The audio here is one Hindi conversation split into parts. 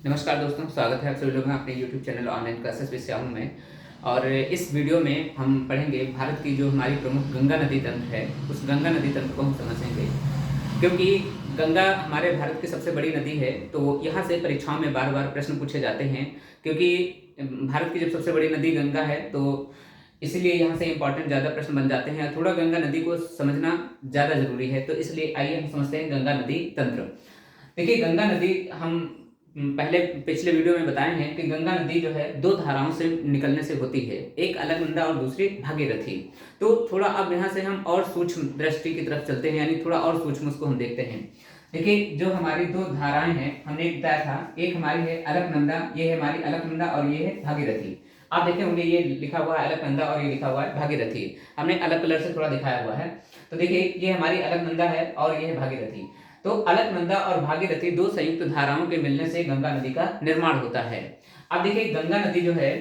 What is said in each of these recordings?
नमस्कार दोस्तों, स्वागत है आप सभी लोगों का अपने YouTube channel online classes with Shyam में। और इस वीडियो में हम पढ़ेंगे भारत की जो हमारी प्रमुख गंगा नदी तंत्र है, उस गंगा नदी तंत्र को हम समझेंगे। क्योंकि गंगा हमारे भारत की सबसे बड़ी नदी है, तो यहाँ से परीक्षाओं में बार बार प्रश्न पूछे जाते हैं। क्योंकि भारत की जब सबसे बड़ी नदी गंगा है, तो इसीलिए यहाँ से इंपॉर्टेंट ज़्यादा प्रश्न बन जाते हैं। थोड़ा गंगा नदी को समझना ज़्यादा जरूरी है, तो इसलिए आइए हम समझते हैं गंगा नदी तंत्र। देखिए, गंगा नदी हम पहले पिछले वीडियो में बताए हैं कि गंगा नदी जो है दो धाराओं से निकलने से होती है, एक अलकनंदा और दूसरी भागीरथी। तो थोड़ा अब यहाँ से हम और सूक्ष्म दृष्टि की तरफ चलते हैं, यानी थोड़ा और सूक्ष्म उसको हम देखते हैं। देखिए, जो हमारी दो धाराएं हैं, हमने बताया था, एक हमारी है अलकनंदा, ये है हमारी अलकनंदा और ये है भागीरथी। आप देखे होंगे ये लिखा हुआ है अलकनंदा और ये लिखा हुआ है भागीरथी। हमने अलग कलर से थोड़ा दिखाया हुआ है। तो देखिए, ये हमारी अलकनंदा है और ये है भागीरथी। तो अलकनंदा और भागीरथी दो संयुक्त धाराओं के मिलने से गंगा नदी का निर्माण होता है। अब देखिए, गंगा नदी जो है,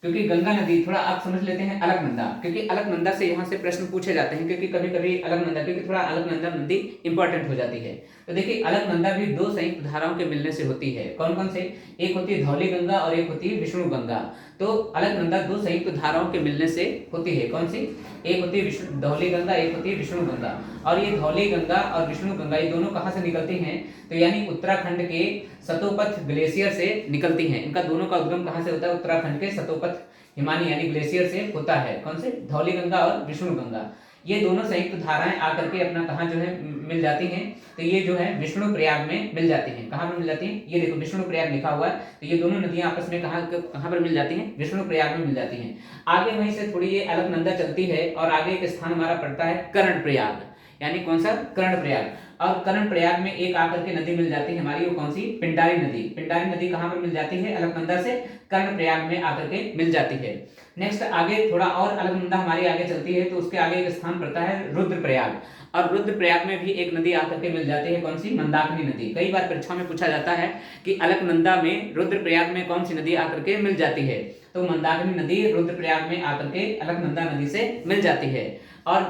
क्योंकि गंगा नदी थोड़ा आप समझ लेते हैं अलकनंदा, क्योंकि अलकनंदा से यहाँ से प्रश्न पूछे जाते हैं, क्योंकि कभी कभी अलकनंदा, क्योंकि थोड़ा अलकनंदा नदी इंपॉर्टेंट हो जाती है। तो देखिए, अलकनंदा भी दो संयुक्त धाराओं के मिलने से होती है। कौन कौन से? एक होती है धौली गंगा और एक होती है विष्णु गंगा। तो अलकनंदा दो संयुक्त धाराओं के मिलने से होती है। कौन सी? एक होती है धौली गंगा, एक होती है विष्णु गंगा। और ये धौली गंगा और विष्णु गंगा ये दोनों कहाँ से निकलती हैं? तो यानी उत्तराखंड के सतोपथ ग्लेशियर से निकलती हैं। इनका दोनों का उद्गम कहाँ से होता है? उत्तराखंड के सतोपथ हिमानी यानी ग्लेशियर से होता है। कौन से? धौली गंगा और विष्णु गंगा। ये दोनों संयुक्त धाराएं आकर के अपना कहाँ जो है मिल जाती हैं? तो ये जो है विष्णु प्रयाग में मिल जाती हैं। कहाँ पर मिल जाती हैं? ये देखो, विष्णु प्रयाग लिखा हुआ है। तो ये दोनों नदियां आपस में कहाँ पर मिल जाती हैं? विष्णु प्रयाग में मिल जाती हैं। आगे वहीं से थोड़ी ये अलकनंदा चलती है और आगे एक स्थान हमारा पड़ता है कर्ण प्रयाग, यानी कौन सा? कर्ण प्रयाग। और कर्ण प्रयाग में एक आकर के नदी मिल जाती है हमारी, वो कौन सी? पिंडारी नदी। पिंडारी नदी कहाँ पर मिल जाती है? अलकनंदा से कर्ण प्रयाग में आकर के मिल जाती है। नेक्स्ट आगे थोड़ा और अलकनंदा हमारी आगे चलती है, तो उसके आगे एक स्थान पड़ता है रुद्रप्रयाग। और रुद्रप्रयाग में भी एक नदी आकर के मिल जाती है। कौन सी? मंदाकिनी नदी। कई बार परीक्षा में पूछा जाता है कि अलकनंदा में रुद्रप्रयाग में कौन सी नदी आकर के मिल जाती है? तो मंदाकिनी नदी रुद्रप्रयाग में आकर के अलकनंदा नदी से मिल जाती है। और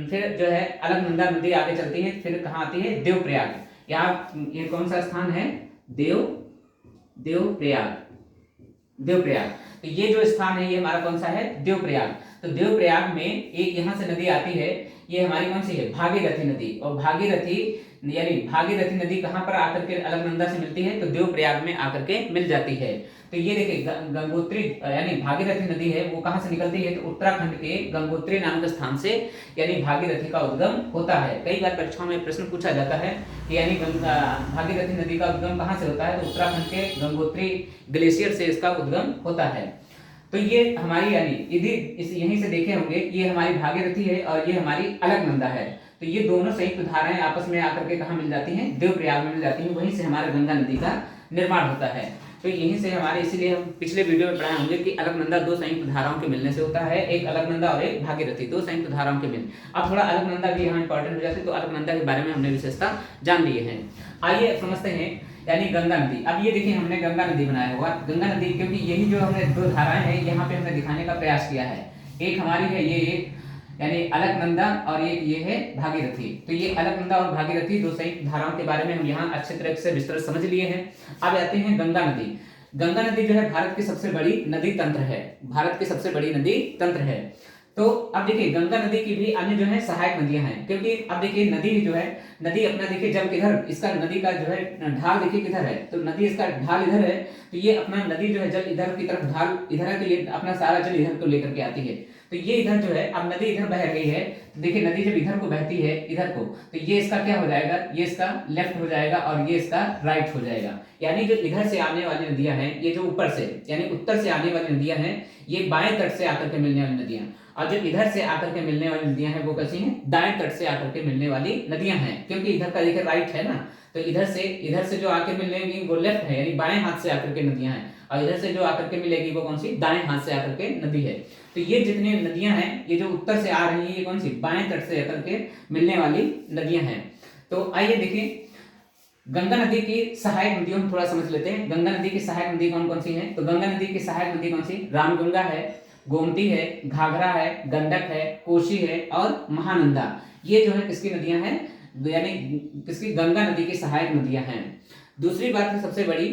फिर जो है अलकनंदा नदी आगे चलती है, फिर कहाँ आती है? देवप्रयाग। यहाँ ये कौन सा स्थान है? देवप्रयाग। देवप्रयाग। तो ये जो स्थान है, ये हमारा कौन सा है? देवप्रयाग। तो देवप्रयाग में एक यहाँ से नदी आती है, ये हमारी कौन सी है? भागीरथी नदी। और भागीरथी यानी भागीरथी नदी कहाँ पर आकर के अलकनंदा से मिलती है? तो देवप्रयाग में आकर के मिल जाती है। तो ये देखिए, गंगोत्री यानी भागीरथी नदी है, वो कहाँ से निकलती है? तो उत्तराखंड के गंगोत्री नामक स्थान से यानी भागीरथी का उद्गम होता है। कई बार परीक्षाओं में प्रश्न पूछा जाता है कि यानी भागीरथी नदी का उद्गम कहाँ से होता है? तो उत्तराखंड के गंगोत्री ग्लेशियर से इसका उद्गम होता है। तो ये हमारी यानी यहीं से देखे होंगे, ये हमारी भागीरथी है और ये हमारी अलकनंदा है। तो ये दोनों संयुक्त धाराएं आपस में आकर के कहाँ मिल जाती हैं? देवप्रयाग में मिल जाती हैं। वहीं से हमारे गंगा नदी का निर्माण होता है। तो यहीं से हमारे, इसीलिए हम पिछले वीडियो में पढ़ाए होंगे कि अलकनंदा दो संयुक्त धाराओं के मिलने से होता है, एक अलकनंदा और एक भागीरथी, दो संयुक्त धाराओं के मिल। अब थोड़ा अलकनंदा भी यहाँ इंपॉर्टेंट हो जाती है, तो अलकनंदा के बारे में हमने विशेषता जान लिए हैं। आइए समझते हैं यानी गंगा नदी। अब ये देखिए, हमने गंगा नदी बनाया हुआ गंगा नदी, क्योंकि यही जो हमने दो धाराएं हैं यहाँ पे हमने दिखाने का प्रयास किया है। एक हमारी है ये एक यानी अलकनंदा और एक ये है भागीरथी। तो ये अलकनंदा और भागीरथी दो संयुक्त धाराओं के बारे में हम यहाँ अच्छे तरह से विस्तृत समझ लिए हैं। अब आते हैं गंगा नदी। गंगा नदी जो है भारत की सबसे बड़ी नदी तंत्र है। भारत की सबसे बड़ी नदी तंत्र है। तो अब देखिए, गंगा नदी की भी अन्य जो है सहायक नदियां हैं, क्योंकि अब देखिए नदी जो है, नदी अपना देखिए जब इधर इसका नदी का जो है ढाल देखिए किधर है, तो नदी इसका ढाल इधर है, तो ये अपना नदी जो है जल इधर की तरफ ढाल इधर है, तो ये अपना सारा जल इधर को लेकर के आती है। तो ये इधर जो है, अब नदी इधर बह रही है, तो देखिए नदी जब इधर को बहती है इधर को, तो ये इसका क्या हो जाएगा? ये इसका लेफ्ट हो जाएगा और ये इसका राइट हो जाएगा। यानी जो इधर से आने वाली नदियां हैं, ये जो ऊपर से यानी उत्तर से आने वाली नदियां हैं, ये बाएं तट से आकर के मिलने वाली नदियां, और जो इधर से आकर के मिलने वाली नदियां हैं वो कैसी हैं? दाएं तट से आकर के मिलने वाली नदियां हैं, क्योंकि इधर का देखिए राइट है ना, तो इधर से जो आके मिलेंगी वो लेफ्ट है, यानी बाएं हाथ से आकर के नदियां हैं, और इधर से जो आकर के मिलेगी वो कौन सी? दाएं हाथ से आकर के नदी है। तो ये जितनी नदियां हैं, ये जो उत्तर से आ रही है, ये कौन सी? बाएं तट से आकर के मिलने वाली नदियां हैं। तो आइए देखिए, गंगा नदी की सहायक नदियों हम थोड़ा समझ लेते हैं। गंगा नदी की सहायक नदी कौन कौन सी है? तो गंगा नदी की सहायक नदी कौन सी? रामगंगा है, गोमती है, घाघरा है, गंडक है, कोशी है और महानंदा। ये जो है किसकी नदियां हैं? यानी किसकी? गंगा नदी की सहायक नदियां हैं। दूसरी बात है सबसे बड़ी,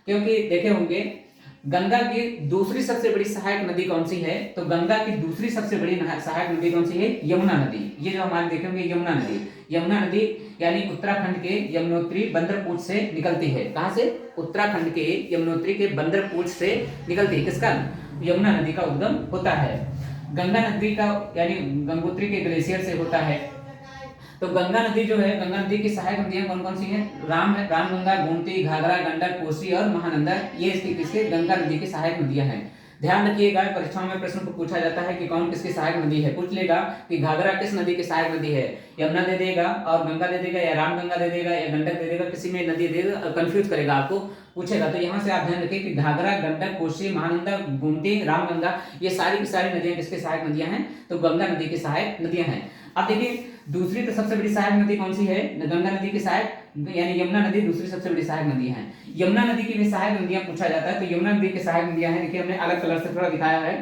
क्योंकि देखे होंगे गंगा की दूसरी सबसे बड़ी सहायक नदी कौन सी है, तो गंगा की दूसरी सबसे बड़ी सहायक नदी कौन सी है, यमुना नदी। ये जो हमारे देखे होंगे यमुना नदी, यमुना नदी यानी उत्तराखंड के यमुनोत्री बंदरपूछ से निकलती है। कहां से? उत्तराखंड के यमुनोत्री के बंदरपूछ से निकलती है। किसका? यमुना नदी का उद्गम होता है। गंगा नदी का यानी गंगोत्री के ग्लेशियर से होता है। तो गंगा नदी जो है, गंगा नदी की सहायक नदियां कौन कौन सी हैं? रामगंगा, गोमती, घाघरा, गंडक, कोसी और महानंदा। ये इसकी किसके? गंगा नदी की सहायक नदियां हैं। ध्यान रखिएगा, परीक्षाओं में प्रश्न को पूछा जाता है कि कौन किसकी सहायक नदी है। पूछ लेगा कि घाघरा किस नदी की सहायक नदी है, यमुना दे देगा और गंगा दे देगा, या रामगंगा दे देगा, या गंडक दे देगा, किसी में नदी दे देगा, कंफ्यूज करेगा आपको, पूछेगा। तो यहाँ से आप ध्यान रखिए कि घाघरा, गंडक, कोसी, महानंदा, गोमती, रामगंगा, ये सारी की सारी नदियां किसकी सहायक नदियां हैं? तो गंगा नदी की सहायक नदियां हैं। अब देखिए दूसरी तो सबसे बड़ी सहायक नदी कौन सी है? गंगा नदी की सहायक यानी यमुना नदी दूसरी सबसे बड़ी सहायक नदी है। यमुना नदी की भी सहायक नदियां पूछा जाता है, तो यमुना नदी की सहायक नदियां हैं, देखिए हमने अलग कलर से थोड़ा दिखाया है।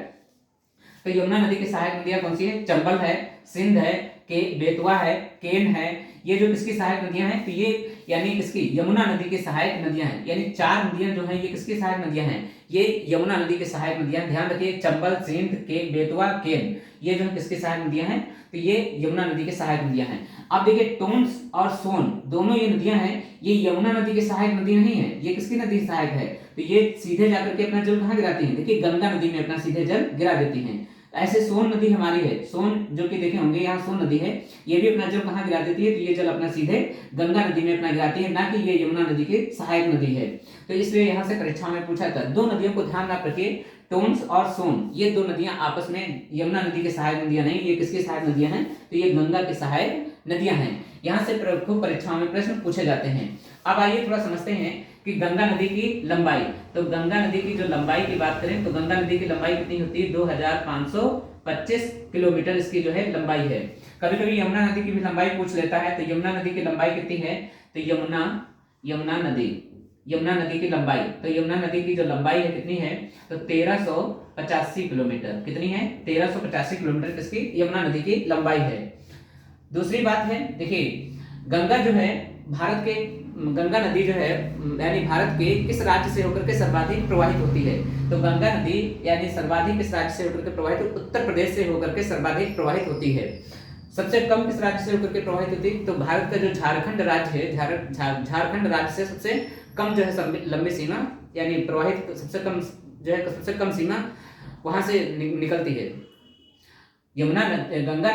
तो यमुना नदी की सहायक नदियां कौन सी है? चंबल है, सिंध है, के बेतवा है, केन है। ये जो किसकी सहायक नदियां हैं? तो ये यानी किसकी? यमुना नदी की सहायक नदियां हैं। यानी चार नदियां जो हैं ये किसकी सहायक नदियां हैं? ये यमुना नदी की सहायक नदियां। ध्यान रखिए, चंबल, सिंध, के बेतवा, केन, ये जो किसकी सहायक नदियां हैं? तो ये यमुना नदी की सहायक नदियां हैं। अब देखिए टोन्स और सोन दोनों ये नदियां हैं, ये यमुना नदी की सहायक नदी नहीं है। ये किसकी नदी सहायक है? तो ये सीधे जाकर के अपना जल कहाँ गिराती हैं? देखिए गंगा नदी में अपना सीधे जल गिरा देती हैं। ऐसे सोन नदी हमारी है, सोन जो कि देखे होंगे यहाँ सोन नदी है, ये भी अपना जल कहाँ गिरा देती है? तो ये जल अपना सीधे गंगा नदी में अपना गिराती है, ना कि ये यमुना नदी की सहायक नदी है। तो इसलिए यहाँ से परीक्षा में पूछा था। दो नदियों को ध्यान आप रखिए, टोन्स और सोन, ये दो नदियां आपस में यमुना नदी की सहायक नदियां नहीं, ये किसकी सहायक नदियां हैं? तो ये गंगा की सहायक नदियां हैं। यहाँ से खूब परीक्षाओं में प्रश्न पूछे जाते हैं। अब आइए थोड़ा समझते हैं कि गंगा नदी की लंबाई। तो गंगा नदी की जो लंबाई की बात करें तो गंगा नदी की लंबाई कितनी होती है? 2525 किलोमीटर इसकी जो है लंबाई है। कभी कभी यमुना नदी की भी लंबाई पूछ लेता है, तो यमुना नदी की लंबाई कितनी है? तो यमुना नदी की लंबाई, तो यमुना नदी की जो लंबाई है कितनी है? तो 1385 किलोमीटर। कितनी है? 1385 किलोमीटर किसकी? यमुना नदी की लंबाई है। दूसरी बात है, देखिए गंगा जो है गंगा नदी जो है यानी भारत के किस राज्य से होकर के सर्वाधिक प्रवाहित होती है? तो गंगा नदी यानी सर्वाधिक किस राज्य से होकर के प्रवाहित? उत्तर प्रदेश से होकर के सर्वाधिक प्रवाहित होती है। सबसे कम किस राज्य से होकर के प्रवाहित होती है? तो भारत का जो झारखंड राज्य है, झारखंड राज्य से सबसे कम जो है लंबी सीमा यानी प्रवाहित सबसे कम जो है सबसे कम सीमा वहां से निकलती है। गंगा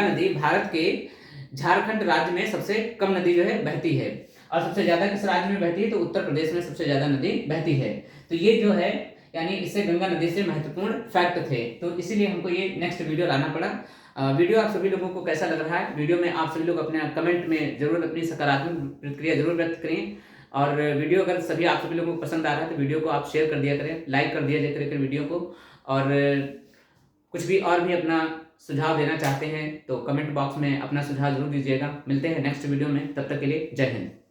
नदी भारत के झारखंड राज्य में सबसे कम नदी जो है बहती है। और सबसे ज्यादा किस राज्य में बहती है? तो उत्तर प्रदेश में सबसे ज्यादा नदी बहती है। तो ये जो है यानी इससे गंगा नदी से महत्वपूर्ण फैक्ट थे, तो इसीलिए हमको ये नेक्स्ट वीडियो लाना पड़ा। वीडियो आप सभी लोगों को कैसा लग रहा है? वीडियो में आप सभी लोग अपने कमेंट में जरूर अपनी सकारात्मक प्रतिक्रिया जरूर व्यक्त करें। और वीडियो अगर आप सभी लोगों को पसंद आ रहा है तो वीडियो को आप शेयर कर दिया करें, लाइक कर दिया जाए करें वीडियो को। और कुछ भी और भी अपना सुझाव देना चाहते हैं तो कमेंट बॉक्स में अपना सुझाव जरूर दीजिएगा। मिलते हैं नेक्स्ट वीडियो में, तब तक के लिए जय हिंद।